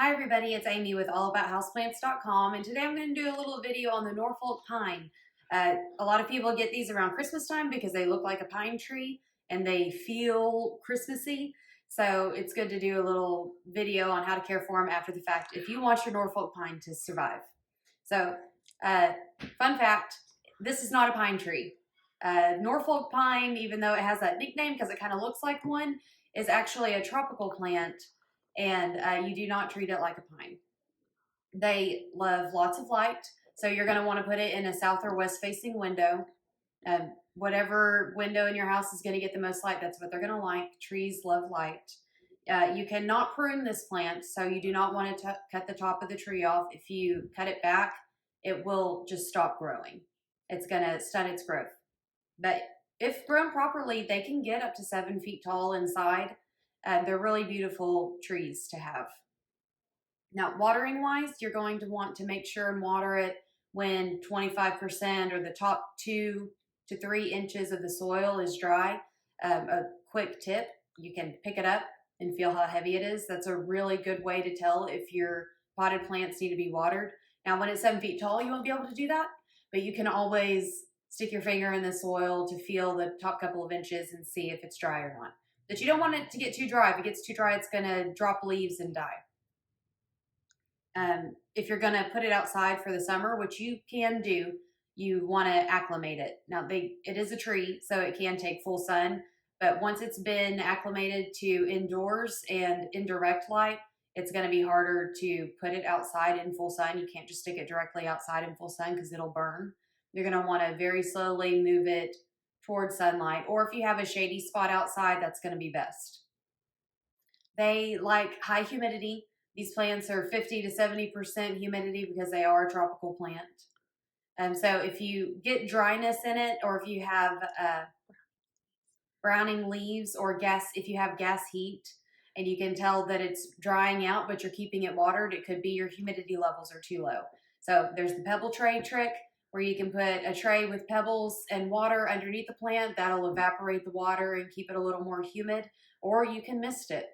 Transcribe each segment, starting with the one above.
Hi everybody, it's Amy with allaboutHouseplants.com, and today I'm going to do a little video on the Norfolk pine. A lot of people get these around Christmas time because they look like a pine tree and they feel Christmassy. So it's good to do a little video on how to care for them after the fact if you want your Norfolk pine to survive. So, fun fact, this is not a pine tree. Norfolk pine, even though it has that nickname because it kind of looks like one, is actually a tropical plant, and you do not treat it like a pine. They love lots of light, so you're going to want to put it in a south or west facing window. Whatever window in your house is going to get the most light, that's what they're going to like. Trees love light. You cannot prune this plant, so you do not want to cut the top of the tree off. If you cut it back, it will just stop growing. It's going to stunt its growth. But if grown properly, they can get up to 7 feet tall inside. They're really beautiful trees to have. Now, watering wise, you're going to want to make sure and water it when 25% or the top 2 to 3 inches of the soil is dry. A quick tip, you can pick it up and feel how heavy it is. That's a really good way to tell if your potted plants need to be watered. Now, when it's 7 feet tall, you won't be able to do that, but you can always stick your finger in the soil to feel the top couple of inches and see if it's dry or not. But you don't want it to get too dry. If it gets too dry, it's going to drop leaves and die. If you're going to put it outside for the summer, which you can do, you want to acclimate it. Now, it is a tree, so it can take full sun, but once it's been acclimated to indoors and indirect light, it's going to be harder to put it outside in full sun. You can't just stick it directly outside in full sun because it'll burn. You're going to want to very slowly move it towards sunlight, or if you have a shady spot outside, that's going to be best. They like high humidity. These plants are 50 to 70% humidity because they are a tropical plant. So if you get dryness in it, or if you have browning leaves, or if you have gas heat and you can tell that it's drying out but you're keeping it watered, it could be your humidity levels are too low. So there's the pebble tray trick, where you can put a tray with pebbles and water underneath the plant. That'll evaporate the water and keep it a little more humid, or you can mist it.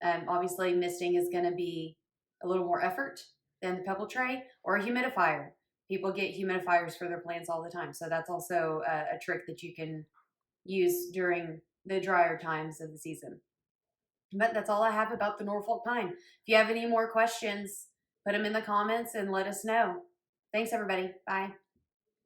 Obviously, misting is going to be a little more effort than the pebble tray, or a humidifier. People get humidifiers for their plants all the time, so that's also a trick that you can use during the drier times of the season. But that's all I have about the Norfolk pine. If you have any more questions, put them in the comments and let us know. Thanks, everybody. Bye.